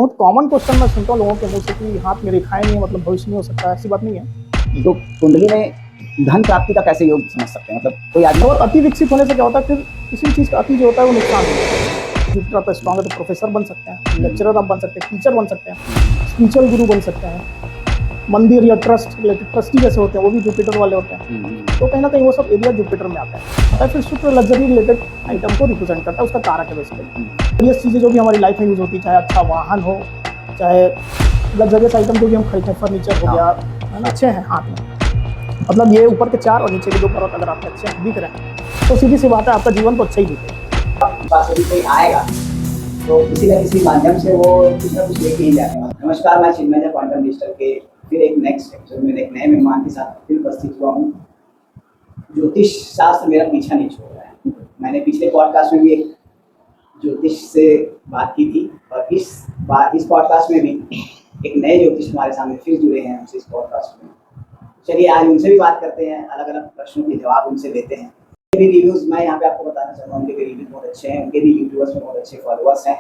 बहुत common question मैं सुनता हूँ लोगों के मुँह से कि हाथ में रेखाएँ नहीं है मतलब भविष्य नहीं हो सकता, ऐसी बात नहीं है। तो कुंडली में धन प्राप्ति का कैसे योग समझ सकते हैं? मतलब कोई आदमी और अति विकसित होने से क्या होता है, फिर किसी भी चीज़ का अति जो होता है वो नुकसान होता है। जुपिटर आपका स्ट्रॉन्ग है तो प्रोफेसर बन सकते हैं, लेक्चरर आप बन सकते हैं, टीचर बन सकते हैं, स्पिरिचुअल गुरु बन सकते हैं, मंदिर या ट्रस्ट रिलेटेड ट्रस्टी जैसे होते हैं वो भी जुपिटर वाले होते हैं। तो कहीं ना कहीं वो सब एरिया जुपिटर में आता है। फिर शुक्र लग्जरी रिलेटेड आइटम को रिप्रेजेंट करता है, उसका कारक है बेसिकली। ये चीज़ें जो भी हमारी लाइफ में यूज होती है, चाहे अच्छा वाहन हो, चाहे लग्जरियस आइटम जो भी हम खरीदते हैं, फर्नीचर हो गया, है ना, अच्छे हैं हाथ में, मतलब ये ऊपर के 4 और नीचे के 2 पर्वत अगर आपके अच्छे दिख रहे हैं तो सीधी सी बात है आपका जीवन तो अच्छा ही बीतेगा। आपके पास यदि कोई आएगा तो किसी न किसी माध्यम से वो कुछ ना कुछ लेके ही जाने वाला। नमस्कार, मैं चिन्मय क्वांटम डिजिटल के फिर एक नेक्स्ट एपिसोड में एक नए मेहमान के साथ फिर उपस्थित हुआ हूँ। ज्योतिष शास्त्र मेरा पीछा नहीं छोड़ रहा है। मैंने पिछले पॉडकास्ट में भी एक ज्योतिष से बात की थी और इस पॉडकास्ट में भी एक नए ज्योतिष हमारे सामने फिर जुड़े हैं हमसे इस पॉडकास्ट में। चलिए आज उनसे भी बात करते हैं, अलग अलग प्रश्नों के जवाब उनसे देते हैं। उनके भी रिव्यूज़ मैं यहाँ पे आपको बताना चाहूँगा, उनके भी रिव्यूज़ बहुत अच्छे हैं, उनके भी यूट्यूबर्स में बहुत अच्छे फॉलोअर्स हैं,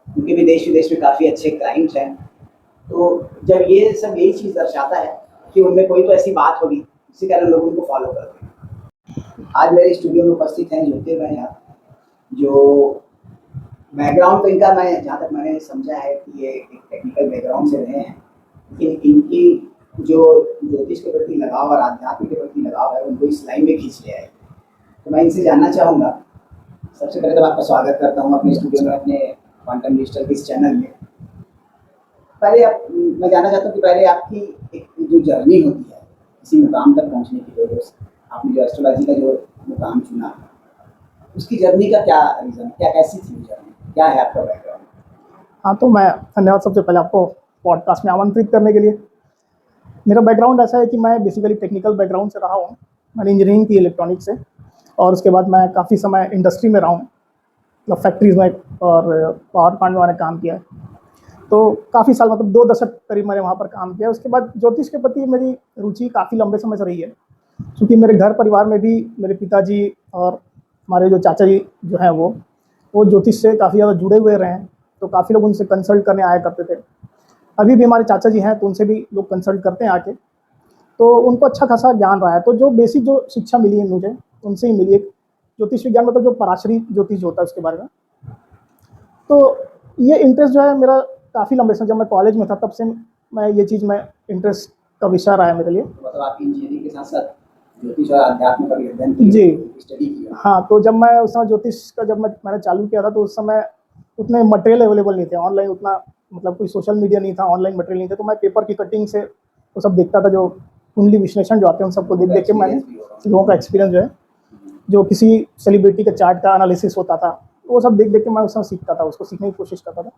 उनके भी देश विदेश में काफ़ी अच्छे क्लाइंट्स हैं। तो जब ये सब यही चीज़ दर्शाता है कि उनमें कोई तो ऐसी बात होगी जिसके कारण लोग उनको फॉलो करते हैं। आज मेरे स्टूडियो में उपस्थित हैं ज्योतिर्मय यहाँ, जो बैकग्राउंड तो इनका मैं जहाँ तक मैंने समझा है कि ये एक टेक्निकल बैकग्राउंड से रहे हैं, लेकिन इनकी जो ज्योतिष के प्रति लगाव और आध्यात्म के प्रति लगाव है उनको इस लाइन में खींच लिया है। तो मैं इनसे जानना चाहूँगा, सबसे पहले तो आपका स्वागत करता हूँ अपने स्टूडियो में, अपने क्वांटम डिजिटल के इस चैनल में। मैं जानना चाहता हूँ कि पहले आपकी एक जो जर्नी होती है किसी मुकाम तक पहुँचने की, जो आपने जो एस्ट्रोलॉजी का जो मुकाम चुना, उसकी जर्नी का क्या रीज़न, क्या कैसी थी जर्नी, क्या है आपका बैकग्राउंड? हाँ, तो मैं धन्यवाद सबसे पहले आपको पॉडकास्ट में आमंत्रित करने के लिए। मेरा बैकग्राउंड ऐसा है कि मैं बेसिकली टेक्निकल बैकग्राउंड से रहा हूँ। मैंने इंजीनियरिंग की इलेक्ट्रॉनिक्स से और उसके बाद मैं काफ़ी समय इंडस्ट्री में रहा हूँ, मतलब फैक्ट्रीज़ में और पावर प्लांट में मैंने काम किया। तो काफ़ी साल, मतलब 2 दशक करीब मैंने वहाँ पर काम किया। उसके बाद ज्योतिष के प्रति मेरी रुचि काफ़ी लंबे समय से रही है, क्योंकि मेरे घर परिवार में भी मेरे पिताजी और हमारे जो चाचा जी जो हैं वो ज्योतिष से काफ़ी ज़्यादा जुड़े हुए रहे हैं। तो काफ़ी लोग उनसे कंसल्ट करने आया करते थे। अभी भी हमारे चाचा जी हैं तो उनसे भी लोग कंसल्ट करते हैं आके, तो उनको अच्छा खासा ज्ञान रहा है। तो जो बेसिक जो शिक्षा मिली है मुझे उनसे ही मिली है। ज्योतिष विज्ञान मतलब जो पराशरी ज्योतिष होता है उसके बारे में। तो ये इंटरेस्ट जो है मेरा काफ़ी लंबे समय, जब मैं कॉलेज में था तब से मैं ये चीज़ में इंटरेस्ट का विषय रहा है मेरे लिए। मतलब आप इंजीनियरिंग के साथ साथ ज्योतिष और अध्यात्म का भी अध्ययन किया, जी स्टडी किया? हाँ, तो जब मैं उस समय ज्योतिष का मैंने चालू किया था तो उस समय उतने मटेरियल अवेलेबल नहीं थे ऑनलाइन, उतना मतलब कोई सोशल मीडिया नहीं था, ऑनलाइन मटेरियल नहीं थे। तो मैं पेपर की कटिंग से वो सब देखता था, जो कुंडली विश्लेषण जो आते हैं उन सबको देख के मैंने लोगों का एक्सपीरियंस जो है, जो किसी सेलिब्रिटी के चार्ट का एनालिसिस होता था, वो सब देख के मैं उसमें सीखता था, उसको सीखने की कोशिश करता था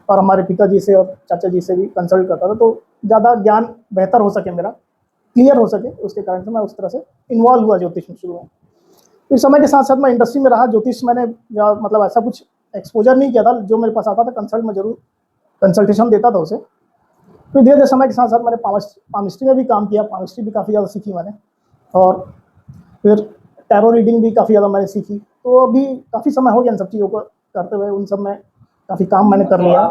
और हमारे पिताजी से और चाचा जी से भी कंसल्ट करता था, तो ज़्यादा ज्ञान बेहतर हो सके, मेरा क्लियर हो सके, उसके कारण से मैं उस तरह से इन्वॉल्व हुआ ज्योतिष में शुरू में। फिर समय के साथ साथ मैं इंडस्ट्री में रहा। ज्योतिष मैंने मतलब ऐसा कुछ एक्सपोजर नहीं किया था, जो मेरे पास आता था कंसल्ट में ज़रूर कंसल्टेशन देता था उसे। फिर धीरे धीरे समय के साथ साथ मैंने पामिस्ट्री में भी काम किया, पामिस्ट्री भी काफ़ी ज़्यादा सीखी मैंने, और फिर टैरो रीडिंग भी काफ़ी ज़्यादा मैंने सीखी। तो अभी काफ़ी समय हो गया इन सब चीज़ों को करते हुए, उन सब में काफ़ी काम मैंने कर लिया।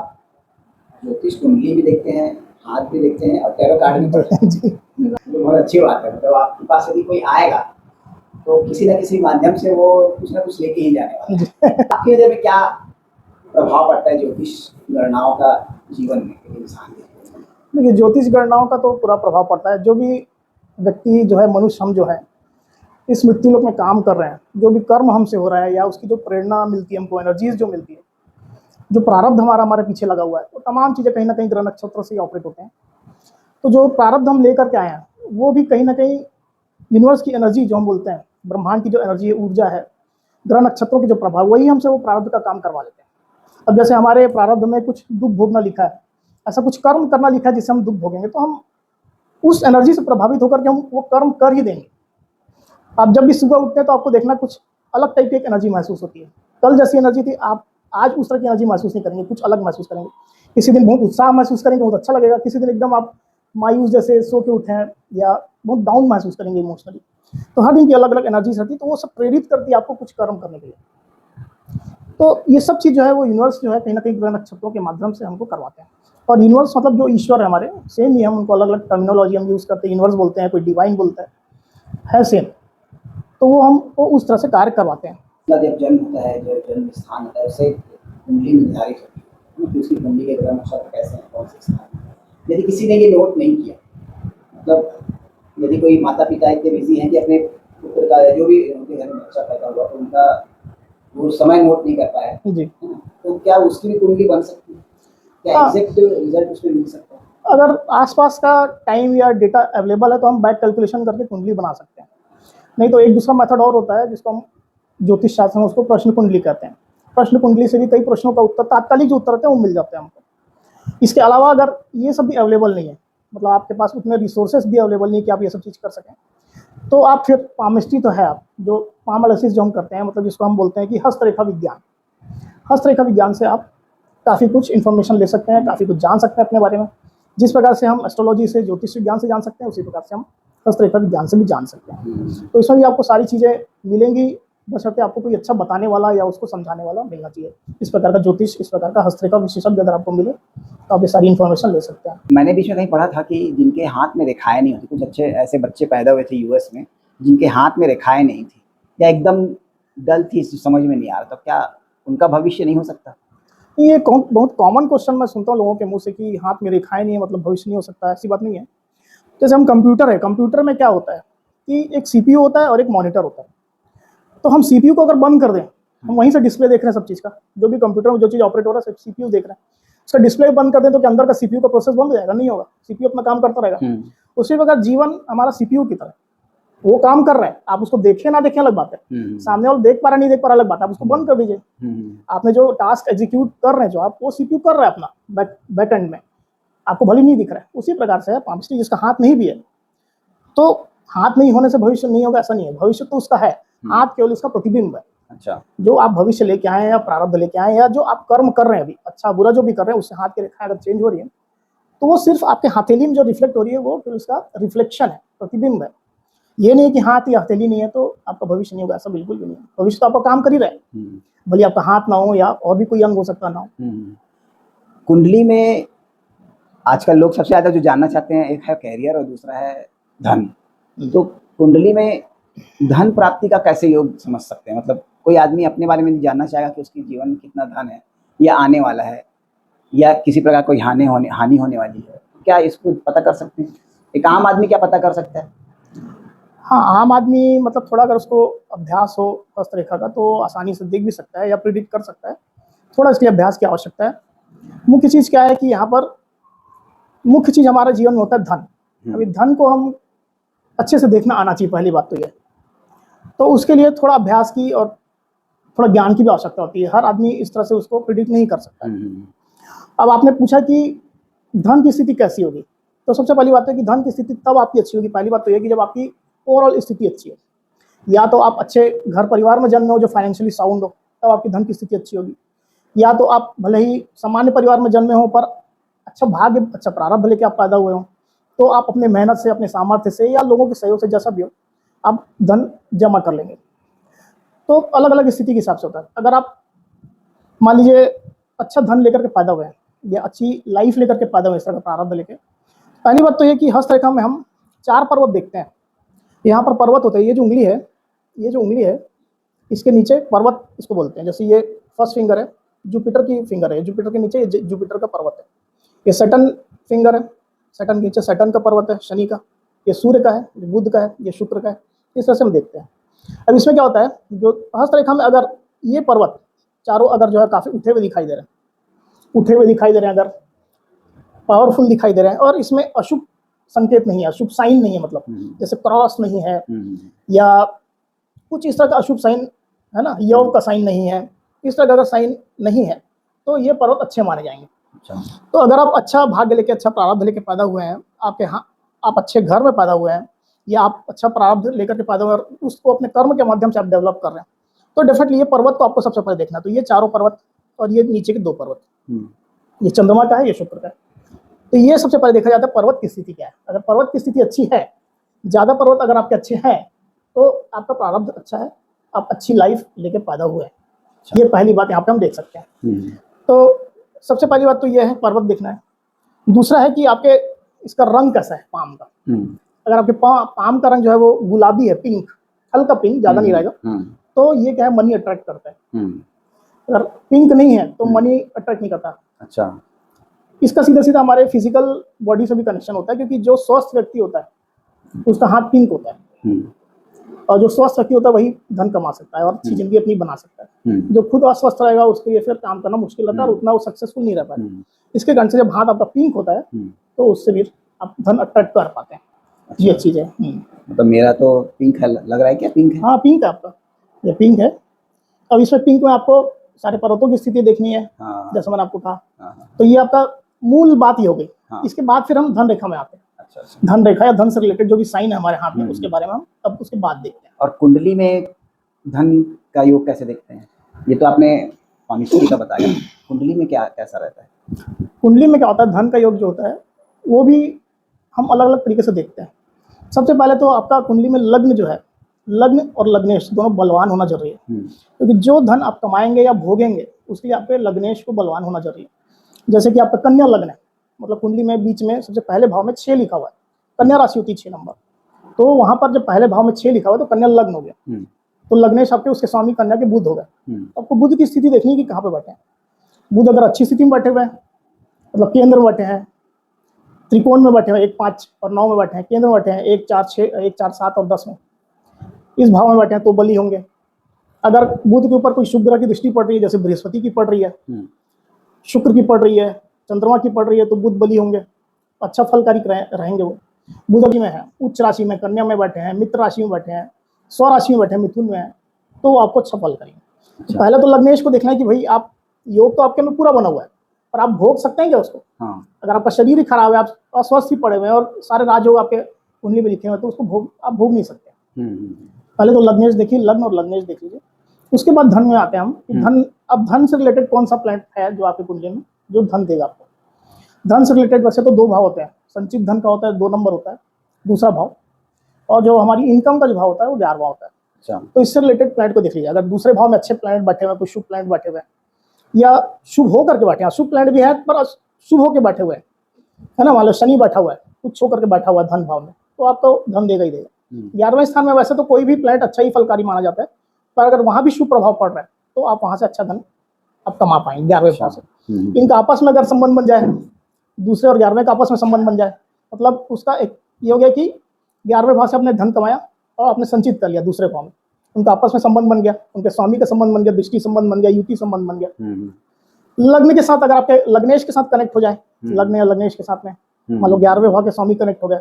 ज्योतिष कुंडली भी देखते हैं, हाथ भी देखते हैं और टैरो कार्ड भी पढ़ते हैं। जी, तो बहुत अच्छी बात है। मतलब आपके पास यदि कोई आएगा तो किसी न किसी माध्यम से वो कुछ ना कुछ लेके ही जाने वाला है। आपकी वजह में क्या प्रभाव पड़ता है ज्योतिष गणनाओं का जीवन में इंसान के? देखिए, ज्योतिष गणनाओं का तो पूरा प्रभाव पड़ता है। जो भी व्यक्ति जो है, मनुष्य हम जो है इस मृत्यु लोक में काम कर रहे हैं, जो भी कर्म हमसे हो रहा है या उसकी जो प्रेरणा मिलती है हमको, एनर्जीज जो मिलती है, जो प्रारब्ध हमारे पीछे लगा हुआ है, वो तमाम चीज़ें कहीं ना कहीं ग्रह नक्षत्र से ऑपरेट होते हैं। तो जो प्रारब्ध हम लेकर के आए हैं वो भी कहीं ना कहीं यूनिवर्स की एनर्जी जो हम बोलते हैं, ब्रह्मांड की जो एनर्जी है, ऊर्जा है, ग्रह नक्षत्रों के जो प्रभाव, वही हमसे वो प्रारब्ध का काम करवा लेते हैं। अब जैसे हमारे प्रारब्ध में कुछ दुख भोगना लिखा है, ऐसा कुछ कर्म करना लिखा है जिससे हम दुख भोगेंगे, तो हम उस एनर्जी से प्रभावित होकर के हम वो कर्म कर ही देंगे। आप जब भी सुबह उठते हैं तो आपको देखना कुछ अलग टाइप की एक एनर्जी महसूस होती है। कल जैसी एनर्जी थी, आप आज उस तरह की एनर्जी महसूस नहीं करेंगे, कुछ अलग महसूस करेंगे। किसी दिन बहुत उत्साह महसूस करेंगे, बहुत अच्छा लगेगा, किसी दिन एकदम आप मायूस जैसे सो के उठे हैं या बहुत डाउन महसूस करेंगे इमोशनली। तो हर दिन की अलग अलग एनर्जीज रहती है, तो वो सब प्रेरित करती है आपको कुछ कर्म करने के लिए। तो ये सब चीज़ जो है वो यूनिवर्स जो है कहीं न कहीं ग्रह नक्षत्रों के माध्यम से हमको करवाते हैं। और यूनिवर्स मतलब जो ईश्वर है हमारे, सेम ही हम उनको अलग-अलग टर्मिनोलॉजी हम यूज़ करते हैं, यूनिवर्स बोलते हैं, कोई डिवाइन बोलता है सेम। तो वो हमको उस तरह से कार्य करवाते हैं। का जब जन्म होता है, जब जन्म स्थान होता है, उससे कुंडली निर्धारित होती है कि उसकी कुंडली के ग्रह नक्षत्र कैसे हैं, कौन से स्थान में। यदि किसी ने ये नोट नहीं किया, मतलब यदि कोई माता पिता इतने बिजी हैं कि अपने पुत्र का जो भी उनके घर में बच्चा पैदा हुआ तो उनका वो समय नोट नहीं कर पाया, जी। है ना? तो क्या उसकी भी कुंडली बन सकती है? क्या हाँ। एग्जैक्ट रिजल्ट उसमें मिल सकता है? अगर आस-पास का टाइम या डेटा अवेलेबल है तो हम बैक कैलकुलेशन करके कुंडली बना सकते हैं। नहीं तो एक दूसरा मेथड और होता है जिसको हम ज्योतिष शास्त्र में उसको प्रश्न कुंडली कहते हैं। प्रश्न कुंडली से भी कई प्रश्नों का उत्तर, तात्कालिक जो उत्तर होते हैं वो मिल जाते हैं हमको। इसके अलावा अगर ये सब भी अवेलेबल नहीं है, मतलब आपके पास उतने रिसोर्सेज भी अवेलेबल नहीं है कि आप ये सब चीज़ कर सकें, तो आप फिर पामिस्ट्री तो है, आप जो पाम एनालिसिस जो हम करते हैं, मतलब जिसको हम बोलते हैं कि हस्तरेखा विज्ञान। हस्तरेखा विज्ञान से आप काफ़ी कुछ इन्फॉर्मेशन ले सकते हैं, काफ़ी कुछ जान सकते हैं अपने बारे में। जिस प्रकार से हम एस्ट्रोलॉजी से, ज्योतिष विज्ञान से जान सकते हैं, उसी प्रकार से हम हस्तरेखा विज्ञान से भी जान सकते हैं। तो इसमें भी आपको सारी चीज़ें मिलेंगी, बशर्ते आपको कोई अच्छा बताने वाला या उसको समझाने वाला मिलना चाहिए। इस प्रकार का ज्योतिष, इस प्रकार का हस्तरेखा विशेषज्ञ अगर आपको मिले, तो आप ये सारी इन्फॉर्मेशन ले सकते हैं। मैंने बीच में कहीं पढ़ा था कि जिनके हाथ में रेखाएँ नहीं होती, कुछ अच्छे ऐसे बच्चे पैदा हुए थे यूएस में, जिनके हाथ में रेखाएँ नहीं थी या एकदम डल थी, समझ में नहीं आ रहा, तो क्या उनका भविष्य नहीं हो सकता? ये बहुत कॉमन क्वेश्चन मैं सुनता हूँ लोगों के मुँह से कि हाथ में रेखाएँ नहीं है मतलब भविष्य नहीं हो सकता, ऐसी बात नहीं है। जैसे हम कंप्यूटर है, कंप्यूटर में क्या होता है कि एक सीपीयू होता है और एक मॉनिटर होता है। तो हम सीपीयू को अगर बंद कर दें, हम वहीं से डिस्प्ले देख रहे हैं सब चीज़ का, जो भी कंप्यूटर में जो चीज़ ऑपरेट हो रहा है सब सीपीयू देख रहे हैं। उसका डिस्प्ले बंद कर दें तो क्या अंदर का सीपीयू का प्रोसेस बंद हो जाएगा? नहीं होगा, सीपीयू अपना काम करता रहेगा। उसी प्रकार जीवन हमारा सीपीयू की तरह, वो काम कर रहा है, आप उसको देखें ना देखें अलग बात है। सामने वाला देख पा रहा नहीं देख पा रहा अलग बात है, आप उसको बंद कर दीजिए। आपने जो टास्क एग्जीक्यूट कर रहे हैं जो आप, वो सीपीयू कर रहा है अपना बैक एंड में, आपको भले नहीं दिख रहा है। उसी प्रकार से है पामिस्ट्री, जिसका हाथ नहीं भी है, तो हाथ नहीं होने से भविष्य नहीं होगा ऐसा नहीं है, भविष्य तो उसका है, हाथ केवल उसका प्रतिबिंब है। अच्छा। जो आप भविष्य लेके आए हैं या प्रारब्ध लेके आए हैं या जो आप कर्म कर रहे हैं अभी, अच्छा बुरा जो भी कर रहे हैं, उससे हाथ की रेखाएं अगर चेंज हो रही है, तो वो सिर्फ आपके हथेली में जो रिफ्लेक्ट हो रही है वो फिर उसका रिफ्लेक्शन है, प्रतिबिंब है। ये नहीं कि हाथ या हथेली नहीं है तो आपका भविष्य नहीं होगा, ऐसा बिल्कुल भी नहीं है। भविष्य तो आपका काम कर ही रहा है, भले आपका हाथ ना हो या और भी कोई अंग हो सकता ना हो। कुंडली में आजकल लोग सबसे ज्यादा जो जानना चाहते हैं, एक है कैरियर और दूसरा है धन। तो कुंडली में धन प्राप्ति का कैसे योग समझ सकते हैं? मतलब कोई आदमी अपने बारे में नहीं जानना चाहेगा कि उसके जीवन में कितना धन है या आने वाला है या किसी प्रकार कोई हानि होने वाली है, क्या इसको पता कर सकते हैं? एक आम आदमी क्या पता कर सकता है? हाँ, आम आदमी मतलब थोड़ा अगर उसको अभ्यास हो हस्तरेखा का तो आसानी से देख भी सकता है या प्रिडिक्ट कर सकता है। थोड़ा इसके लिए अभ्यास की आवश्यकता है। मुख्य चीज़ क्या है कि यहाँ पर मुख्य चीज़ हमारे जीवन में होता है धन। अभी धन को हम अच्छे से देखना आना चाहिए, पहली बात तो ये। तो उसके लिए थोड़ा अभ्यास की और थोड़ा ज्ञान की भी आवश्यकता होती है। हर आदमी इस तरह से उसको प्रिडिक्ट नहीं कर सकता। अब आपने पूछा कि धन की स्थिति कैसी होगी, तो सबसे पहली बात है कि धन की स्थिति तब आपकी अच्छी होगी, पहली बात तो ये कि जब आपकी ओवरऑल स्थिति अच्छी हो। या तो आप अच्छे घर परिवार में जन्मे हो जो फाइनेंशियली साउंड हो, तब आपकी धन की स्थिति अच्छी होगी। या तो आप भले ही सामान्य परिवार में जन्मे हो पर अच्छा भाग्य, अच्छा प्रारब्ध लेके आप पैदा हुए हो, तो आप अपने मेहनत से, अपने सामर्थ्य से या लोगों के सहयोग से, जैसा भी हो, आप धन जमा कर लेंगे। तो अलग अलग स्थिति के हिसाब से होता है। अगर आप मान लीजिए अच्छा धन लेकर के पैदा हुए हैं या अच्छी लाइफ लेकर के पैदा हुए, इस तरह का प्रारब्ध लेके, पहली बात तो ये कि हस्तरेखा में हम 4 पर्वत देखते हैं। यहाँ पर पर्वत होते हैं, ये जो उंगली है, इसके नीचे पर्वत इसको बोलते हैं। जैसे ये फर्स्ट फिंगर है, जुपिटर की फिंगर है, जुपिटर के नीचे जुपिटर का पर्वत है। ये सैटर्न फिंगर है, सैटर्न के नीचे सैटर्न का पर्वत है, शनि का। ये सूर्य का है, ये बुध का है, ये शुक्र का है। इस तरह से हम देखते हैं। अब इसमें क्या होता है, जो हस्तरेखा में अगर ये पर्वत चारों अगर जो है काफ़ी उठे हुए दिखाई दे रहे हैं, अगर पावरफुल दिखाई दे रहे हैं और इसमें अशुभ संकेत नहीं है, अशुभ साइन नहीं है, मतलब जैसे क्रॉस नहीं है या कुछ इस तरह का अशुभ साइन है ना, योग का साइन नहीं है, इस तरह का अगर साइन नहीं है तो ये पर्वत अच्छे माने जाएंगे। तो अगर आप अच्छा भाग्य लेके, अच्छा प्रारब्ध लेके पैदा हुए हैं, आप अच्छे घर में पैदा हुए हैं या आप अच्छा प्रारब्ध लेकर के पैदा हुए और उसको अपने कर्म के माध्यम से आप डेवलप कर रहे हैं, तो डेफिनेटली ये पर्वत को आपको सबसे पहले देखना। तो ये चारों पर्वत और ये नीचे के 2 पर्वत, ये चंद्रमा का है, ये शुक्र का है। तो ये सबसे पहले देखा जाता है पर्वत की स्थिति क्या है। अगर पर्वत की स्थिति अच्छी है, ज़्यादा पर्वत अगर आपके अच्छे हैं, तो आपका प्रारब्ध अच्छा है, आप अच्छी लाइफ लेके पैदा हुए हैं। ये पहली बात यहाँ पे हम देख सकते हैं। तो सबसे पहली बात तो ये है पर्वत देखना है। दूसरा है कि आपके इसका रंग कैसा है पाम का। अगर आपके पाम का रंग जो है वो गुलाबी है, पिंक, हल्का पिंक, ज्यादा नहीं रहेगा, तो ये क्या है, मनी अट्रैक्ट करता है। अगर पिंक नहीं है तो मनी अट्रैक्ट नहीं करता। अच्छा। इसका सीधा सीधा हमारे फिजिकल बॉडी से भी कनेक्शन होता है, क्योंकि जो स्वस्थ व्यक्ति होता है उसका हाथ पिंक होता है, और जो स्वस्थ व्यक्ति होता है वही धन कमा सकता है और अच्छी जिंदगी अपनी बना सकता है। जो खुद अस्वस्थ रहेगा उसके लिए फिर काम करना मुश्किल रहता है और उतना वो सक्सेसफुल नहीं रह पाता। इसके कारण से जब हाथ आपका पिंक होता है तो उससे भी आप धन अट्रैक्ट कर पाते हैं। ये चीज है। मतलब मेरा तो पिंक है, लग रहा है क्या पिंक है? हाँ पिंक है आपका, ये पिंक है। अब इसमें पिंक में आपको सारे पर्वतों की स्थिति देखनी है। जैसे मैंने आपको कहा, तो ये आपका मूल बात ये हो गई। इसके बाद फिर हम धन रेखा में आते हैं। धन रेखा या धन से रिलेटेड जो भी साइन है हमारे हाथ में उसके बारे में हम तब उसके बाद देखते हैं। और कुंडली में धन का योग कैसे देखते हैं? ये तो आपने ऑनेस्टी का बताया, कुंडली में क्या कैसा रहता है? कुंडली में क्या होता है, धन का योग जो होता है वो भी हम अलग अलग तरीके से देखते हैं। सबसे पहले तो आपका कुंडली में लग्न जो है, लग्न और लग्नेश दोनों बलवान होना जरूरी है, क्योंकि जो धन आप कमाएंगे या भोगेंगे उसके लिए आपके लग्नेश को बलवान होना जरूरी है। जैसे कि आपका कन्या लग्न है, मतलब कुंडली में बीच में सबसे पहले भाव में 6 लिखा हुआ है, कन्या राशि होती है 6 नंबर, तो वहां पर जब पहले भाव में 6 लिखा हुआ तो कन्या लग्न हो गया, तो लग्नेश आपके उसके स्वामी कन्या के बुध हो गए। आपको बुध की स्थिति देखनी है कि कहाँ पे बैठे हैं। बुध अगर अच्छी स्थिति में बैठे हुए हैं, मतलब केंद्र में बैठे हैं, त्रिकोण में बैठे हुए 1, 5 और 9 में बैठे हैं, केंद्र में बैठे हैं 1, 4, 6, 1, 4, 7 और 10 में, इस भाव में बैठे हैं तो बली होंगे। अगर बुध के ऊपर कोई शुभ ग्रह की दृष्टि पड़ रही है, जैसे बृहस्पति की पड़ रही है, शुक्र की पड़ रही है, चंद्रमा की पड़ रही है, तो बुध बली होंगे, अच्छा फलकारी रहेंगे वो। बुध में है, उच्च राशि में कन्या में बैठे हैं, मित्र राशि में बैठे हैं, स्व राशि में बैठे हैं, मिथुन में है, तो वो आपको अच्छा फल करेंगे। तो पहले तो लग्नेश को देखना है कि भाई आप योग तो आपके में पूरा बना हुआ है, पर आप भोग सकते हैं क्या उसको? अगर आपका शरीर ही खराब है, आप अस्वस्थ ही पड़े हुए हैं और सारे राजयोग आपके कुंडली में लिखे हुए हैं, तो उसको आप भोग नहीं सकते। पहले तो लग्नेश देखिए, लग्न और लग्नेश देख लीजिए। उसके बाद धन में आते हैं हम कि धन, अब धन से रिलेटेड कौन सा प्लैनेट है जो आपके कुंडली में जो धन देगा आपको। धन से रिलेटेड वैसे तो 2 भाव होते हैं, संचित धन का होता है 2 नंबर होता है दूसरा भाव, और जो हमारी इनकम का जो भाव होता है वो 11वां होता है। तो इससे रिलेटेड प्लैनेट को देख लीजिए। अगर दूसरे भाव में अच्छे प्लैनेट बैठे हुए हैं, कोई शुभ प्लैनेट बैठे हुए हैं या शुभ होकर के बैठे हैं, शुभ प्लैनेट भी है पर शुभ होकर बैठे हुए हैं, है ना, मान लो शनि बैठा हुआ है, कुछ होकर के बैठा हुआ है धन भाव में, तो आपको धन देगा ही देगा। 11वें स्थान में वैसे तो कोई भी प्लैनेट अच्छा ही फलकारी माना जाता है, पर अगर वहां भी शुभ प्रभाव पड़ रहा है तो आप वहां से अच्छा धन आप कमा पाएंगे 11वें भाव से। इनका आपस में अगर संबंध बन जाए, दूसरे और 11वें का आपस में संबंध बन जाए, मतलब उसका एक ये हो गया कि 11वें भाव से आपने धन कमाया और आपने संचित कर लिया दूसरे भाव में, उनका आपस में संबंध बन गया, उनके स्वामी का संबंध बन गया, दृष्टि संबंध बन गया, युति संबंध बन गया। लग्न के साथ अगर आपके लग्नेश के साथ कनेक्ट हो जाए, लग्न या लग्नेश के साथ में मान लो 11वें भाव के स्वामी कनेक्ट हो गया,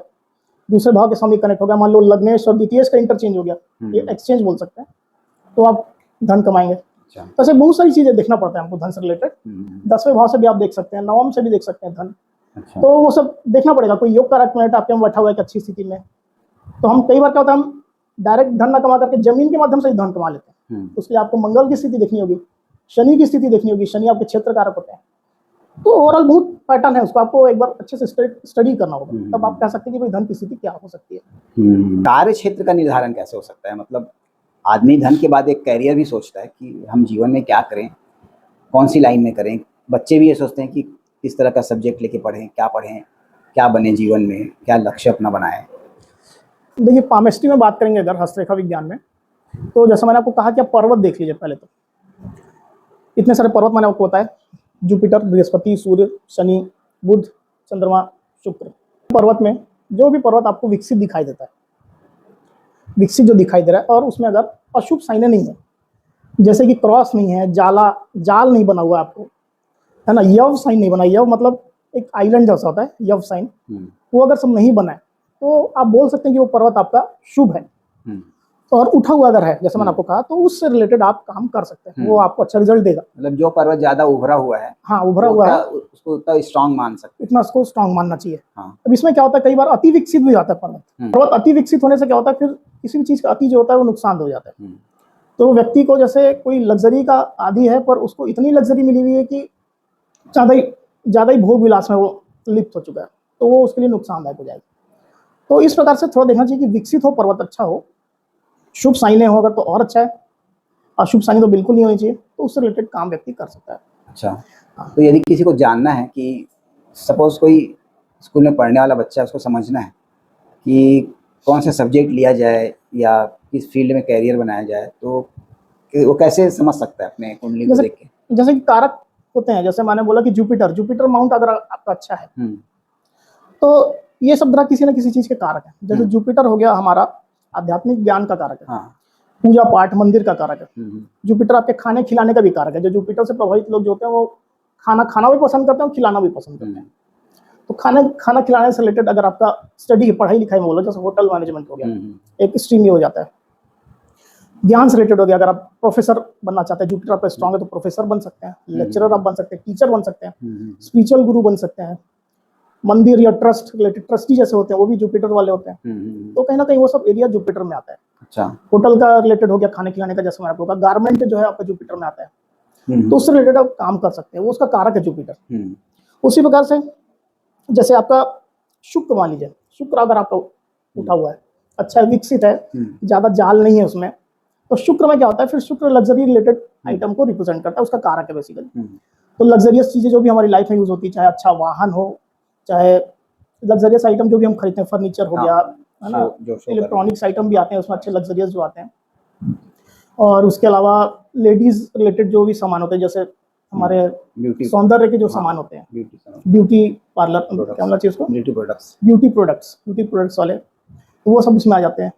दूसरे भाव के स्वामी कनेक्ट हो गया, मान लो लग्नेश और द्वितीय का इंटरचेंज हो गया, ये एक्सचेंज बोल सकते हैं, तो आप धन कमाएंगे। तो ऐसे बहुत सारी चीजें देखना पड़ता है हमको धन से रिलेटेड। 10वें भाव से भी आप देख सकते हैं, 9वें से भी देख सकते हैं धन। तो वो सब देखना पड़ेगा। कोई योग कारक प्लैनेट आपके में बैठा हुआ है अच्छी स्थिति में, तो हम कई बार क्या होता है, हम डायरेक्ट धन ना कमा करके जमीन के माध्यम से ही धन कमा लेते हैं। उसके लिए आपको मंगल की स्थिति देखनी होगी, शनि की स्थिति देखनी होगी, शनि आपके क्षेत्र कारक होते हैं। तो ओवरऑल बहुत पैटर्न है, उसको आपको एक बार अच्छे से स्टडी करना होगा, तब आप कह सकते हैं कि भाई धन की स्थिति क्या हो सकती है। कार्य क्षेत्र का निर्धारण कैसे हो सकता है? मतलब आदमी धन के बाद एक कैरियर भी सोचता है कि हम जीवन में क्या करें, कौन सी लाइन में करें। बच्चे भी ये सोचते हैं कि किस तरह का सब्जेक्ट लेके पढ़ें, क्या बने जीवन में, क्या लक्ष्य अपना बनाएं। देखिए पामेस्ट्री में बात करेंगे अगर हस्तरेखा विज्ञान में, तो जैसे मैंने आपको कहा कि आप पर्वत देख लीजिए। पहले तो इतने सारे पर्वत मैंने आपको बताया, जुपिटर, बृहस्पति, सूर्य, शनि, बुध, चंद्रमा, शुक्र। पर्वत में जो भी पर्वत आपको विकसित दिखाई देता है, विकसित जो दिखाई दे रहा है, और उसमें अगर अशुभ साइनें नहीं है, जैसे कि क्रॉस नहीं है, जाल नहीं बना हुआ आपको, है ना, यव साइन नहीं बना, यव मतलब एक आइलैंड जैसा होता है, यव साइन, वो अगर सब नहीं बना है तो आप बोल सकते हैं कि वो पर्वत आपका शुभ है। तो और उठा हुआ अगर है, जैसे मैंने आपको कहा, तो उससे रिलेटेड आप काम कर सकते हैं, वो आपको अच्छा रिजल्ट देगा। मतलब जो पर्वत ज्यादा उभरा हुआ है, हाँ उभरा हुआ है, उसको उतना स्ट्रांग मान सकते हैं, इतना उसको स्ट्रांग मानना चाहिए। हाँ। अब इसमें क्या होता है, कई बार अति विकसित भी जाता है पर्वत अति विकसित होने से क्या होता है, फिर किसी भी चीज का अति जो होता है वो नुकसान हो जाता है। तो व्यक्ति को जैसे कोई लग्जरी का आदी है, पर उसको इतनी लग्जरी मिली हुई है कि ज्यादा ही भोग विलास में वो लिप्त हो चुका है, तो वो उसके लिए नुकसानदायक हो जाएगा। तो इस प्रकार से थोड़ा देखना चाहिए कि विकसित हो पर्वत, अच्छा हो, शुभ साइनें हो अगर तो और अच्छा है, अशुभ सानी तो बिल्कुल नहीं होनी चाहिए, तो उससे रिलेटेड काम व्यक्ति कर सकता है। अच्छा, तो यदि किसी को जानना है कि सपोज कोई स्कूल में पढ़ने वाला बच्चा है, उसको समझना है कि कौन सा सब्जेक्ट लिया जाए या किस फील्ड में करियर बनाया जाए, तो वो कैसे समझ सकता है अपने कुंडली को जैसे देख के? जैसे कि कारक होते हैं, जैसे मैंने बोला कि जुपिटर माउंट अगर आपका अच्छा है, तो ये सब ग्रह किसी न किसी चीज के कारक है। जैसे जुपिटर हो गया हमारा आध्यात्मिक ज्ञान का कारक है, हाँ। पूजा पाठ मंदिर का कारक है। जुपिटर आपके खाने खिलाने का भी कारक है। जो जुपिटर से प्रभावित लोग जो होते हैं वो खाना भी पसंद करते हैं और खिलाना भी पसंद करते हैं। तो खाना खिलाने से रिलेटेड अगर आपका स्टडी पढ़ाई लिखाई में बोलो, जैसे होटल मैनेजमेंट हो गया, एक स्ट्रीम ही हो जाता है। ज्ञान से रिलेटेड हो गया, अगर आप प्रोफेसर बनना चाहते हैं, जुपिटर आपका स्ट्रांग है तो प्रोफेसर बन सकते हैं, लेक्चरर आप बन सकते हैं, टीचर बन सकते हैं, स्पिरिचुअल गुरु बन सकते हैं, मंदिर या ट्रस्ट रिलेटेड ट्रस्टी जैसे होते हैं वो भी जुपिटर वाले होते हैं। तो कहीं ना कहीं वो सब एरिया जुपिटर में आता है। अच्छा, होटल का रिलेटेड हो गया, खाने खिलाने का, जैसे मैंने आपको कहा, गारमेंट जो है आपका जुपिटर में आता है, तो उससे रिलेटेड आप काम कर सकते हैं, वो उसका कारक है जुपिटर। उसी प्रकार से जैसे आपका शुक्र, मान लीजिए शुक्र अगर आपका उठा हुआ है, अच्छा विकसित है, ज्यादा जाल नहीं है उसमें, तो शुक्र में क्या होता है, फिर शुक्र लग्जरी रिलेटेड आइटम को रिप्रेजेंट करता है, उसका कारक है बेसिकली। तो लग्जरियस चीजें जो भी हमारी लाइफ में यूज होती है, चाहे अच्छा वाहन हो, चाहे लग्जरियस आइटम जो भी हम खरीदते हैं, फर्नीचर हो गया, है ना, इलेक्ट्रॉनिक्स आइटम भी आते हैं उसमें अच्छे लग्जरियस जो आते हैं। और उसके अलावा लेडीज रिलेटेड जो भी सामान होते हैं, जैसे हमारे सौंदर्य के जो सामान होते हैं, ब्यूटी पार्लर, क्या बोलना चाहिए उसको, ब्यूटी प्रोडक्ट्स वाले, तो वो सब इसमें आ जाते हैं,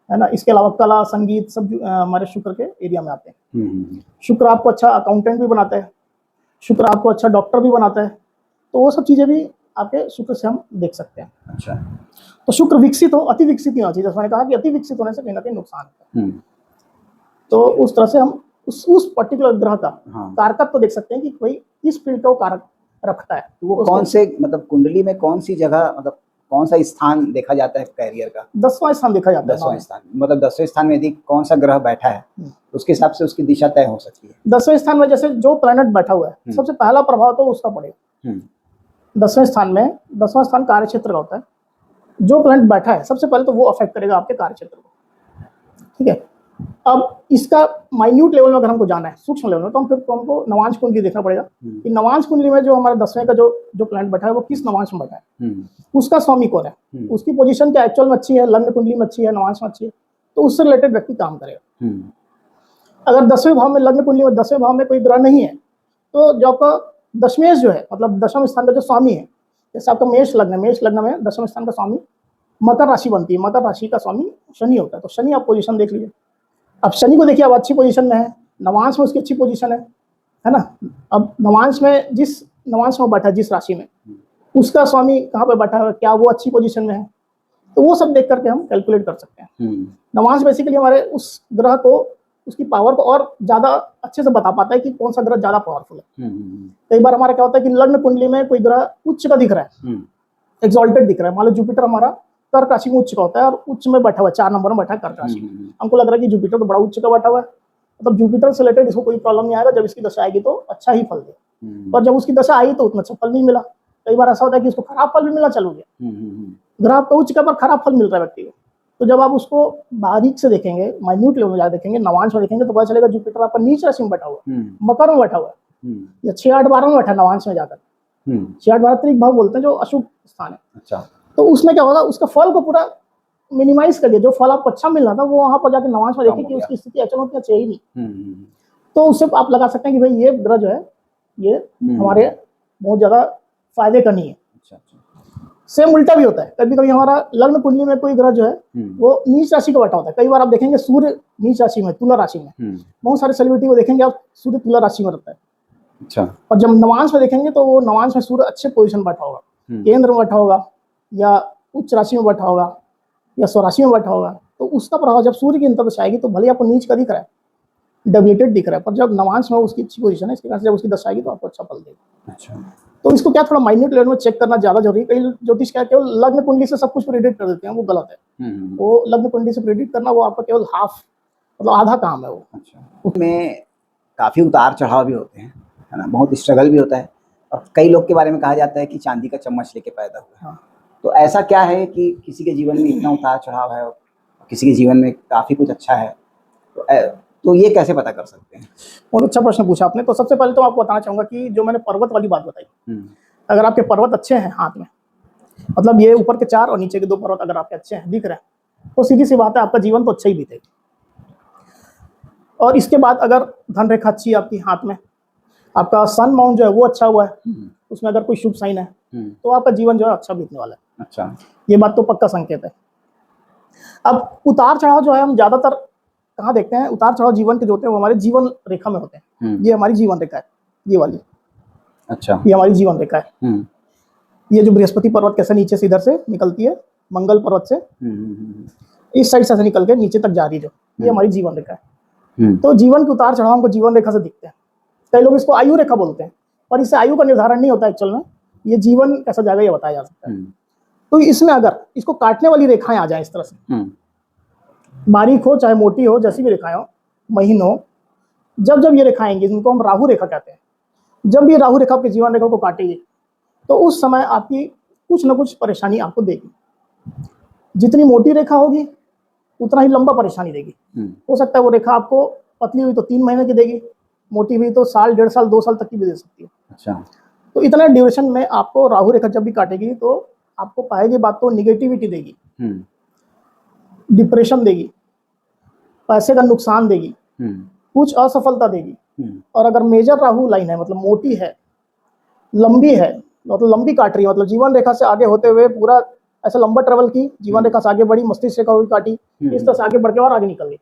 है ना। इसके अलावा कला संगीत सब हमारे शुक्र के एरिया में आते हैं। शुक्र आपको अच्छा अकाउंटेंट भी बनाता है, शुक्र आपको अच्छा डॉक्टर भी बनाता है, तो वो सब चीजें भी आपके शुक्र से हम देख सकते हैं। अच्छा, तो शुक्र विकसित हो, अति विकसित नहीं होना चाहिए। जैसे मैंने कहा कि अति विकसित होने से कहीं ना कहीं नुकसान है। तो उस तरह से हम उस पर्टिकुलर ग्रह का कारकत्व तो देख सकते हैं कि कोई किस फील्ड का वो कारक रखता है। तो वो कौन से, मतलब कुंडली में कौन सी जगह, मतलब कौन सा स्थान देखा जाता है करियर का? 10वां स्थान देखा जाता है। 10वां स्थान, मतलब 10वें स्थान में यदि कौन सा ग्रह बैठा है, उसके हिसाब से उसकी दिशा तय हो सकती है। 10वें स्थान में जैसे जो प्लैनेट बैठा हुआ है, सबसे पहला प्रभाव तो उसका पड़ेगा 10वें स्थान में। 10वां स्थान कार्य क्षेत्र का होता है। जो प्लैनेट बैठा है सबसे पहले तो वो अफेक्ट करेगा आपके कार्य क्षेत्र को, ठीक है। अब इसका माइन्यूट लेवल में अगर हमको जाना है, सूक्ष्म लेवल में, तो हमको नवांश कुंडली देखना पड़ेगा कि नवांश कुंडली में जो हमारा 10वें का जो प्लैनेट बैठा है वो किस नवांश में बैठा है, उसका स्वामी कौन है, उसकी पोजीशन क्या एक्चुअल में अच्छी है, लग्न कुंडली में अच्छी है, नवांश में अच्छी है, तो उससे रिलेटेड व्यक्ति काम करेगा। अगर 10वें भाव में, लग्न कुंडली में 10वें भाव में कोई ग्रह नहीं है, तो जो आपका दशमेश जो है, मतलब 10वें स्थान का जो स्वामी है, जैसे आपका मेष लग्न में 10वें स्थान का स्वामी मकर राशि बनती है, मकर राशि का स्वामी शनि होता है। तो शनि आप पोजीशन देख लीजिए। अब शनि को देखिए, अब अच्छी पोजीशन में है, नवांश में उसकी अच्छी पोजीशन है ना। अब नवांश में, जिस नवांश में बैठा है, जिस राशि में, उसका स्वामी कहाँ पे बैठा है, क्या वो अच्छी पोजीशन में है, तो वो सब देख करके हम कैलकुलेट कर सकते हैं। नवांश बेसिकली हमारे उस ग्रह को, उसकी पावर को और ज्यादा अच्छे से बता पाता है कि कौन सा ग्रह ज्यादा पावरफुल है। कई बार हमारा क्या होता है कि लग्न कुंडली में कोई ग्रह उच्च का दिख रहा है, एक्सॉल्टेड दिख रहा है। मान लो जुपिटर हमारा कर्क राशि में उच्च का होता है और उच्च में बैठा हुआ है, 4 नंबर में बैठा है कर्क राशि में, हमको लग रहा है कि जुपिटर तो बड़ा उच्च का बैठा हुआ है, मतलब जुपिटर से रिलेटेड इसको कोई प्रॉब्लम नहीं आएगा, जब इसकी दशा आएगी तो अच्छा ही फल दे। और जब उसकी दशा आई तो उतना अच्छा फल नहीं मिला। कई बार ऐसा होता है कि इसको खराब फल भी मिलना चालू गया, ग्रह आपका उच्च का पर खराब फल मिल रहा है व्यक्ति को। तो जब आप उसको बारीक से देखेंगे, माइन्यूट लेवल में जाकर देखेंगे, नवांश में देखेंगे, तो पता चलेगा जुपिटर आपका नीच राशि में बैठा हुआ है, मकर में बैठा हुआ है, या 6-8-12 में बैठा नवांश में जाकर। 6-8-12 त्रिक भाव बोलते हैं, जो अशुभ स्थान है। अच्छा, तो उसमें क्या होगा, उसका फल को पूरा मिनिमाइज कर दिया। जो फल आपको अच्छा मिल रहा था वो वहां पर जाकर नवांश में देखिए कि उसकी स्थिति अच्छा होती चाहिए ही नहीं। तो उससे आप लगा सकते हैं कि भाई ये ग्रह जो है ये हमारे बहुत ज्यादा फायदे का नहीं है। सेम उल्टा भी होता है, कभी कभी हमारा लग्न कुंडली में कोई ग्रह जो है वो नीच राशि का बैठा होता है। कई बार आप देखेंगे सूर्य नीच राशि में, तुला राशि में, बहुत सारे सेलिब्रिटी को देखेंगे आप, सूर्य तुला राशि में रहता है। अच्छा, और जब नवांश में देखेंगे तो वो नवांश में सूर्य अच्छे पोजीशन बैठा होगा, केंद्र में बैठा होगा, या उच्च राशि में बैठा होगा, या स्वराशि में बैठा होगा। तो उसका प्रभाव जब सूर्य की अंतर्दशा आएगी तो भले आपको नीच का दिख रहा है, डेविएटेड दिख रहा है, पर जब नवांश में उसकी अच्छी पोजीशन है, इसके कारण जब उसकी दशा आएगी तो आपको अच्छा फल देगा। अच्छा, तो इसको क्या थोड़ा माइन्यूट लेवल में चेक करना ज्यादा जरूरी है। कई ज्योतिष क्या केवल लग्न कुंडली से सब कुछ प्रेडिक्ट कर देते हैं, वो गलत है। वो लग्न कुंडली से प्रेडिक्ट करना वो आपका केवल हाफ, मतलब आधा काम है वो। अच्छा, उसमें काफी उतार चढ़ाव भी होते हैं, है ना, बहुत स्ट्रगल भी होता है। और कई लोग के बारे में कहा जाता है कि चांदी का चम्मच लेके पैदा हुआ। हाँ। तो ऐसा क्या है कि किसी के जीवन में इतना उतार चढ़ाव है, किसी के जीवन में काफी कुछ अच्छा है, तो तो ये कैसे पता कर सकते हैं? बहुत अच्छा प्रश्न पूछा आपने। तो सबसे पहले तो आपको बताना चाहूँगा कि जो मैंने पर्वत वाली बात बताई, हम्म, अगर आपके पर्वत अच्छे हैं हाथ में, मतलब ये ऊपर के 4 और नीचे के 2 पर्वत अगर आपके अच्छे हैं, दिख रहे हैं, तो सीधी सी बात है आपका जीवन तो अच्छा ही बीतेगा। और इसके बाद अगर धन रेखा अच्छी है आपकी हाथ में, आपका सन माउंट जो है वो अच्छा हुआ है, उसमें अगर कोई शुभ साइन है, तो आपका जीवन जो है अच्छा बीतने वाला है। अच्छा। ये बात तो पक्का संकेत है। अब उतार चढ़ाव जो है हम ज्यादातर कहाँ देखते हैं, उतार चढ़ाव जीवन के जो होते हैं वो हमारे जीवन रेखा में होते हैं। ये हमारी जीवन रेखा है, ये वाली, अच्छा। ये हमारी जीवन रेखा है। ये जो बृहस्पति पर्वत कैसे नीचे से इधर से निकलती है, मंगल पर्वत से इस साइड से ऐसे निकल के नीचे तक जा रही, जो ये हमारी जीवन रेखा है। तो जीवन के उतार चढ़ाव हमको जीवन रेखा से दिखते हैं। कई लोग इसको आयु रेखा बोलते हैं, पर इससे आयु का निर्धारण नहीं होता एक्चुअल में, ये जीवन कैसा जाएगा ये बताया जा सकता है। तो इसमें अगर इसको काटने वाली रेखाएं आ जाए इस तरह से, बारीक हो चाहे मोटी हो, जैसी भी रेखाएं हो, महीन हो, जब जब ये रेखाएं आएंगी, जिनको हम राहु रेखा कहते हैं, जब ये राहु रेखा आपकी जीवन रेखा को काटेगी, तो उस समय आपकी कुछ ना कुछ परेशानी आपको देगी। जितनी मोटी रेखा होगी उतना ही लंबा परेशानी देगी। हो सकता है वो रेखा आपको पतली हुई तो 3 महीने की देगी, मोटी हुई तो साल, 1.5 साल, 2 साल तक की भी दे सकती है। अच्छा। तो इतना ड्यूरेशन में आपको राहु रेखा जब भी काटेगी तो आपको पाएगी बात तो निगेटिविटी देगी, डिप्रेशन देगी, पैसे का नुकसान देगी, कुछ असफलता देगी। और अगर मेजर राहु लाइन है, मतलब मोटी है, लंबी है, मतलब लंबी काट रही है, मतलब जीवन रेखा से आगे होते हुए पूरा ऐसा लंबा ट्रेवल की, जीवन रेखा से आगे बढ़ी, मस्तिष्क रेखा हुई काटी, इस तरह से आगे बढ़ के और आगे निकल गई,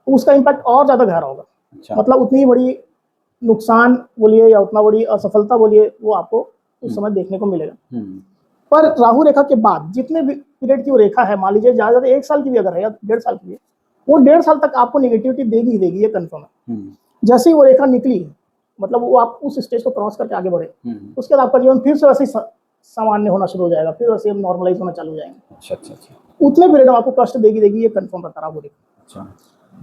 तो उसका इम्पैक्ट और ज्यादा गहरा होगा। अच्छा। मतलब उतनी बड़ी नुकसान बोलिए या उतना बड़ी असफलता बोलिए, वो आपको उस समय देखने को मिलेगा। पर राहु रेखा के बाद जितने भी पीरियड की वो रेखा है, मान लीजिए ज्यादा 1 साल की भी अगर है या 1.5 साल की है, वो 1.5 साल तक आपको निगेटिविटी देगी ही देगी, ये कंफर्म है। जैसे ही वो रेखा निकली, मतलब वो आप उस स्टेज को क्रॉस करके आगे बढ़े, उसके बाद आपका जीवन फिर से वैसे ही सामान्य होना शुरू हो जाएगा, फिर वैसे हम नॉर्मलाइज होना चालू हो जाएंगे। अच्छा। उतने पीरियड में आपको कष्ट देगी, ये कंफर्म बता रहा हूँ। अच्छा।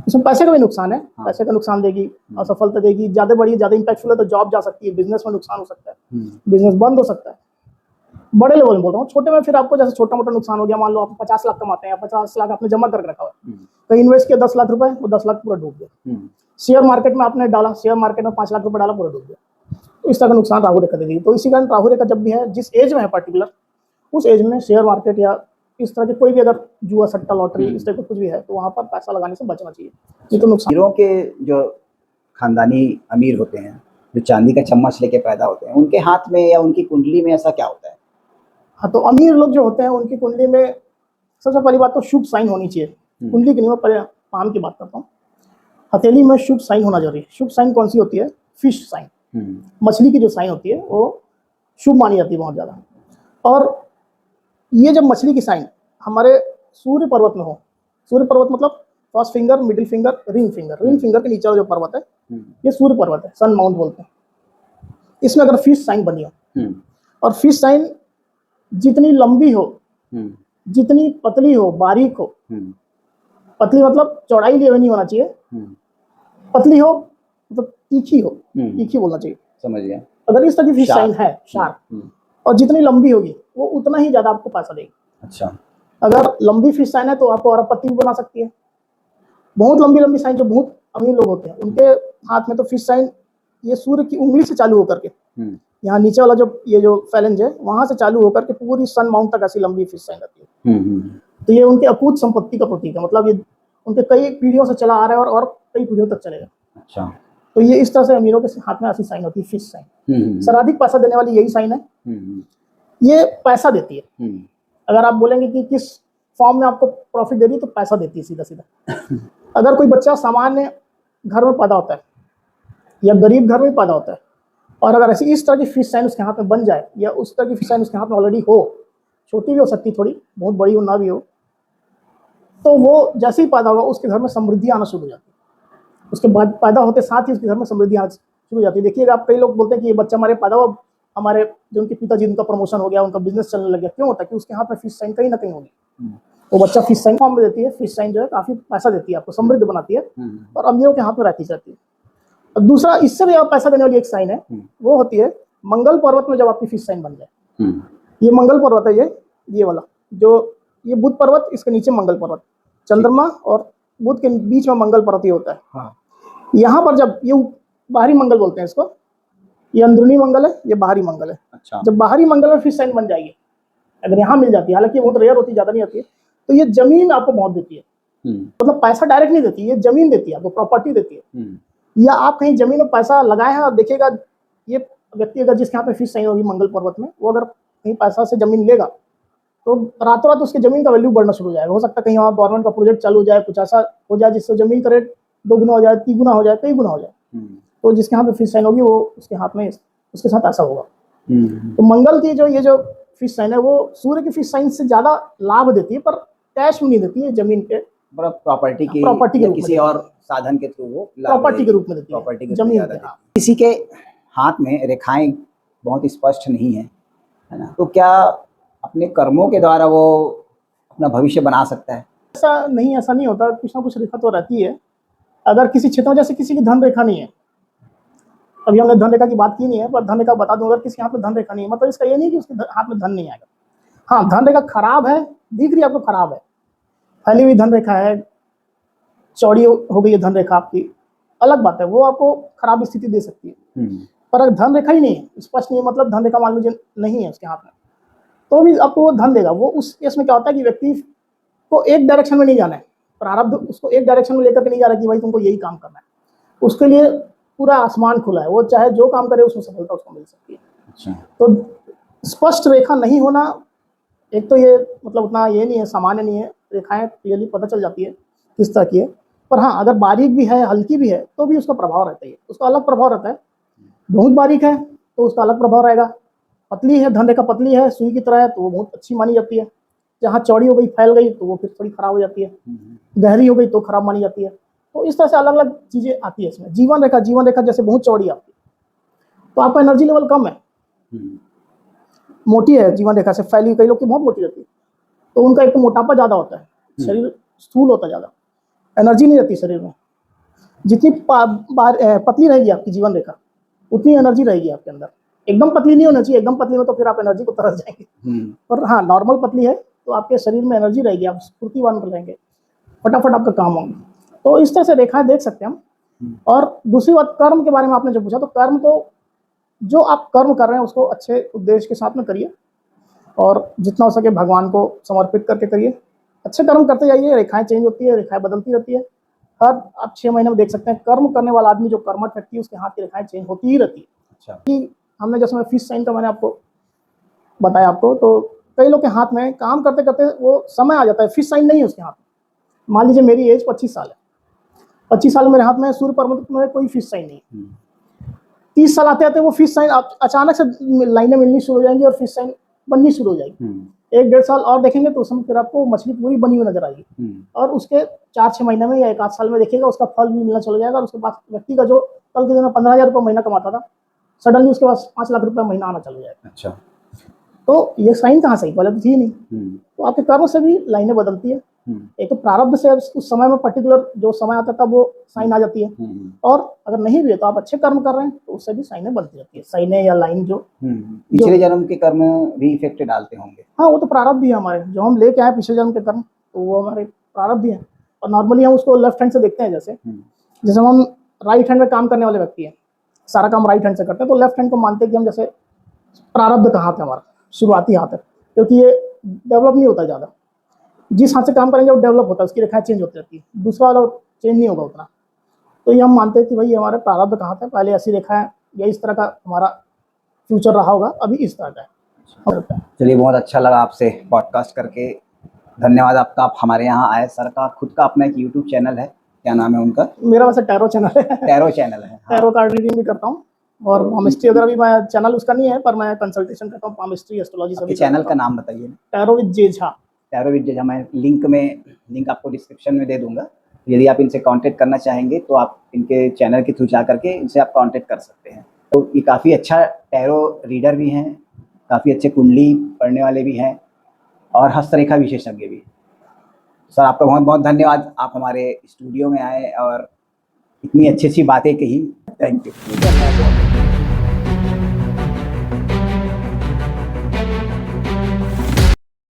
इसमें पैसे का भी नुकसान है, पैसे का नुकसान देगी, असफलता देगी, ज्यादा बड़ी, ज्यादा इंपैक्टफुल है तो जॉब जा सकती है, बिजनेस में नुकसान हो सकता है, बिजनेस बंद हो सकता है। बड़े लेवल में बोल रहा हूँ, छोटे में फिर आपको जैसे छोटा मोटा नुकसान हो गया, मान लो आप 50 लाख कमाते हैं, 50 लाख आपने जमा करके रखा हुआ है, कहीं इन्वेस्ट किया 10 लाख रुपए, वो 10 लाख पूरा डूब गया। शेयर मार्केट में आपने डाला, शेयर मार्केट में 5 लाख रुपए डाला, पूरा डूब गया। तो इस तरह का नुकसान राहु रेखा दे देगी। तो इसी कारण राहु रेखा जब भी है, जिस एज में है पर्टिकुलर, उस एज में शेयर मार्केट या इस तरह के कोई भी अगर जुआ, सट्टा, लॉटरी, इस टाइप का कुछ भी है, तो वहां पर पैसा लगाने से बचना चाहिए। ये तो नुकसान। हीरो के जो खानदानी अमीर होते हैं, जो चांदी का चम्मच लेके पैदा होते हैं, उनके हाथ में या उनकी कुंडली में ऐसा क्या होता है? हाँ, तो अमीर लोग जो होते हैं उनकी कुंडली में सबसे पहली बात तो शुभ साइन होनी चाहिए। कुंडली की नहीं, मैं पहले पाम की बात करता हूँ। हथेली में शुभ साइन होना जरूरी है। शुभ साइन कौन सी होती है? फिश साइन, मछली की जो साइन होती है वो शुभ मानी जाती है बहुत ज्यादा। और ये जब मछली की साइन हमारे सूर्य पर्वत में हो, सूर्य पर्वत मतलब first finger, middle finger, ring finger, ring finger के नीचे वाला जो पर्वत है ये सूर्य पर्वत है, सन माउंट बोलते हैं। इसमें अगर फिश साइन बनी हो, और फिश साइन जितनी लंबी हो, जितनी पतली हो, बारीक हो, पतली मतलब चौड़ाई लिए नहीं होना चाहिए, पतली हो मतलब तीखी हो, तीखी बोलना चाहिए, समझ गया। अगर इस तरह की फिश साइन है, शार्प, और जितनी लंबी होगी वो उतना ही ज्यादा आपको पैसा देगी। अच्छा। अगर लंबी फिश साइन है तो आपको और पत्ती भी बना सकती है। बहुत लंबी लंबी साइन जो बहुत अमीर लोग होते हैं उनके हाथ में तो फिश साइन ये सूर्य की उंगली से चालू होकर के यहाँ नीचे वाला जो ये जो फैलेंज है वहां से चालू होकर के पूरी सन माउंट तक ऐसी लंबी फिश साइन रहती है। तो ये उनके अकूत संपत्ति का प्रतीक है, मतलब ये उनके कई पीढ़ियों से चला आ रहा है और कई पीढ़ियों तक चलेगा। अच्छा। तो ये इस तरह से अमीरों के हाथ में ऐसी साइन होती है, फिश साइन। सर्वाधिक पैसा देने वाली यही साइन है, ये पैसा देती है। अगर आप बोलेंगे कि किस फॉर्म में आपको प्रॉफिट दे रही है, तो पैसा देती है सीधा सीधा। अगर कोई बच्चा सामान्य घर में पैदा होता है या गरीब घर में पैदा होता है और अगर ऐसी इस तरह की फिश साइन उसके हाथ में बन जाए या उस तरह की फिश साइन उसके हाथ में ऑलरेडी हो, छोटी भी हो सकती थोड़ी, बहुत बड़ी हो ना भी हो, तो वो जैसे ही पैदा होगा उसके घर में समृद्धि आना शुरू हो जाती है। उसके बाद पैदा होते साथ ही उसके घर में समृद्धि आना शुरू हो जाती है। देखिएगा आप, कई लोग बोलते हैं कि ये बच्चा हमारे पैदा हुआ, हमारे जो उनके पिताजी उनका प्रमोशन हो गया, उनका बिजनेस चलने लग गया। क्यों होता है? कि उसके हाथ में फिश साइन कहीं ना कहीं होगी। वो बच्चा फिश साइन फॉर्म में देती है। फिश साइन जो है काफी पैसा देती है, आपको समृद्ध बनाती है और अमीरों के हाथ में रहती जाती है। और दूसरा इससे भी आप पैसा देने वाली एक साइन है, वो होती है मंगल पर्वत में जब आपकी फिश साइन बन जाए। ये मंगल पर्वत है, ये वाला जो ये बुध पर्वत, इसके नीचे मंगल पर्वत, चंद्रमा और बुध के बीच में मंगल पर्वत होता है। हाँ। यहाँ पर जब ये बाहरी मंगल बोलते हैं इसको, ये अंदरूनी मंगल है, ये बाहरी मंगल है। अच्छा। जब बाहरी मंगल में फिश साइन बन जाएगी, अगर यहाँ मिल जाती है, हालांकि बहुत रेयर होती है, ज्यादा नहीं आती है, तो ये जमीन आपको बहुत देती है। मतलब पैसा डायरेक्ट नहीं देती, ये जमीन देती है आपको, प्रॉपर्टी देती है। या आप कहीं जमीन में पैसा लगाए हैं और देखिएगा, ये व्यक्ति अगर जिसके यहाँ पे फिश साइन होगी मंगल पर्वत में, वो अगर कहीं पैसा से जमीन लेगा तो रातों रात उसकी जमीन का वैल्यू बढ़ना शुरू हो जाएगा। हो सकता है कहीं वहाँ गवर्नमेंट का प्रोजेक्ट चालू हो जाए, कुछ ऐसा हो जाए जिससे जमीन का रेट 2 गुना हो जाए, 3 गुना हो जाए, कई गुना हो जाए। तो जिसके यहाँ पे फिश साइन होगी वो उसके हाथ में, उसके साथ ऐसा होगा। तो मंगल की ये जो फिश साइन है वो सूर्य की फिश साइन से ज्यादा लाभ देती है, पर कैश में नहीं देती है, जमीन के प्रॉपर्टी के रूप किसी और साधन के थ्रू वो प्रॉपर्टी के रूप में देती है, प्रॉपर्टी के जमीन ज्यादा देती है। किसी के हाथ में रेखाएं बहुत स्पष्ट नहीं है ना, तो क्या अपने कर्मों के द्वारा वो अपना भविष्य बना सकता है? ऐसा नहीं होता, कुछ ना कुछ रेखा तो रहती है। अगर किसी क्षेत्र में, जैसे किसी की धन रेखा नहीं है, अभी हमने धन रेखा की बात की नहीं है, पर धन रेखा बता दूं, अगर किसी हाथ में धन रेखा नहीं है, मतलब इसका ये नहीं कि उसके हाथ में धन नहीं आएगा। हाँ, धन रेखा खराब है, दिख रही आपको खराब है, फैली हुई धन रेखा है, चौड़ी हो गई है धन रेखा आपकी, अलग बात है, वो आपको खराब स्थिति दे सकती है। पर अगर धन रेखा ही नहीं है, स्पष्ट नहीं है, मतलब धन रेखा मान लीजिए नहीं है उसके हाथ में, तो भी आपको वो धन देगा। वो उस केस में क्या होता है कि व्यक्ति को एक डायरेक्शन में नहीं जाना है, प्रारब्ध उसको एक डायरेक्शन में लेकर के नहीं जा रहा कि भाई तुमको यही काम करना है, उसके लिए पूरा आसमान खुला है, वो चाहे जो काम करे उसमें सफलता उसको मिल सकती है। अच्छा। तो स्पष्ट रेखा नहीं होना, एक तो ये मतलब उतना ये नहीं है, सामान्य नहीं है, रेखाएं क्लियरली पता चल जाती है किस तरह की है। पर हाँ, अगर बारीक भी है, हल्की भी है, तो भी उसका प्रभाव रहता है, उसका अलग प्रभाव रहता है। बहुत बारीक है तो उसका अलग प्रभाव रहेगा, पतली है, धन रेखा पतली है, सुई की तरह है, तो वो बहुत अच्छी मानी जाती है। जहाँ चौड़ी हो गई, फैल गई, तो वो फिर थोड़ी खराब हो जाती है। गहरी हो गई तो खराब मानी जाती है। तो इस तरह से अलग अलग चीजें आती है इसमें। जीवन रेखा जैसे बहुत चौड़ी आपकी, तो आपका एनर्जी लेवल कम है, मोटी है, जीवन रेखा से फैली, कई लोग की बहुत मोटी रहती है, तो उनका एक तो मोटापा ज्यादा होता है, शरीर स्थूल होता है, ज्यादा एनर्जी नहीं रहती शरीर में। जितनी पतली रहेगी आपकी जीवन रेखा, उतनी एनर्जी रहेगी आपके अंदर। एकदम पतली नहीं होना चाहिए, एकदम पतली में तो फिर आप एनर्जी को तरस जाएंगे। पर हाँ, नॉर्मल पतली है तो आपके शरीर में एनर्जी रहेगी, आप स्फूर्तिवान रहेंगे, फटाफट आपका काम होंगे। तो इस तरह से रेखाएं देख सकते हैं हम। और दूसरी बात, कर्म के बारे में आपने जो पूछा, तो कर्म तो जो आप कर्म कर रहे हैं उसको अच्छे उद्देश्य के साथ में करिए, और जितना हो सके भगवान को समर्पित करके करिए। अच्छे कर्म करते जाइए, रेखाएं चेंज होती है, रेखाएं बदलती रहती है। हर आप 6 महीने में देख सकते हैं, कर्म करने वाला आदमी जो कर्मठ व्यक्ति है, उसके हाथ की रेखाएं चेंज होती ही रहती है। अच्छा। कि हमने जैसे फिश साइन का मैंने आपको बताया आपको, तो कई लोग के हाथ में काम करते करते वो समय आ जाता है, फिश साइन नहीं है उसके हाथ में। मान लीजिए मेरी एज 25 साल है, 25 साल मेरे हाथ में सूर्य पर्वत में कोई फिश साइन नहीं है। 30 साल आते आते वो फिश साइन अचानक से लाइनें मिलनी शुरू हो जाएंगी और फिश साइन बननी शुरू हो जाएगी। 1-1.5 साल और देखेंगे तो उसमें फिर आपको मछली पूरी बनी हुई नजर आएगी, और उसके 4-6 महीने में या 1 आध साल में देखिएगा उसका फल भी मिलना चला जाएगा। और उसके बाद व्यक्ति का जो कल के दिन में 15,000 रुपये महीना कमाता था, सडनली उसके पास 5 लाख रुपये महीना आना चल जाएगा। अच्छा। तो ये साइन कहाँ से, पहले तो थी नहीं। तो आपके कर्म से भी लाइनें बदलती है। एक तो प्रारब्ध से उस समय में पर्टिकुलर जो समय आता था वो साइन आ जाती है, और अगर नहीं भी है तो आप अच्छे कर्म कर रहे हैं तो उससे भी साइनें बनती रहती है। साइनें या लाइन जो पिछले जन्म के कर्म भी इफेक्ट डालते होंगे। हाँ, वो तो प्रारब्ध भी है हमारे, जो हम लेके आए पिछले जन्म के कर्म, तो वो हमारे प्रारब्ध भी है। और नॉर्मली हम उसको लेफ्ट हैंड से देखते हैं, जैसे हम राइट हैंड में काम करने वाले व्यक्ति हैं, सारा काम राइट हैंड से करते हैं, तो लेफ्ट हैंड को मानते हैं कि हम जैसे प्रारब्ध का हाथ है हमारा, शुरुआती हाथ है, क्योंकि ये डेवलप नहीं होता ज़्यादा। जिस हाथ से काम करेंगे वो डेवलप होता है, उसकी रेखाएं चेंज होती रहती है, दूसरा वाला चेंज नहीं होगा उतना। तो ये हम मानते हैं कि भाई हमारे प्रारब्ध का हाथ है, पहले ऐसी रेखा है या इस तरह का हमारा फ्यूचर रहा होगा, अभी इस तरह का है। चलिए, बहुत अच्छा लगा आपसे पॉडकास्ट करके, धन्यवाद आपका। आप हमारे यहाँ आए। सर का खुद का अपना एक यूट्यूब चैनल है, क्या नाम है उनका? मेरा वैसे टैरो चैनल है। टैरो चैनल है। टैरो कार्ड रीडिंग भी करता हूँ, और पामिस्ट्री अगर अभी मैं चैनल उसका नहीं है, पर मैं कंसल्टेशन करता हूँ, पामिस्ट्री एस्ट्रोलॉजी सभी। चैनल का नाम बताइए। Tarot with J Jha. Tarot with J Jha, मैं लिंक आपको डिस्क्रिप्शन में दे दूंगा। यदि आप इनसे कांटेक्ट करना चाहेंगे तो आप इनके चैनल के थ्रू जा करके इनसे आप कांटेक्ट कर सकते हैं। तो ये काफ़ी अच्छा टैरो रीडर भी हैं, काफ़ी अच्छे कुंडली पढ़ने वाले भी हैं, और हस्तरेखा विशेषज्ञ भी। सर, आपका बहुत बहुत धन्यवाद, आप हमारे स्टूडियो में आए और इतनी अच्छी अच्छी बातें कही। Thank you.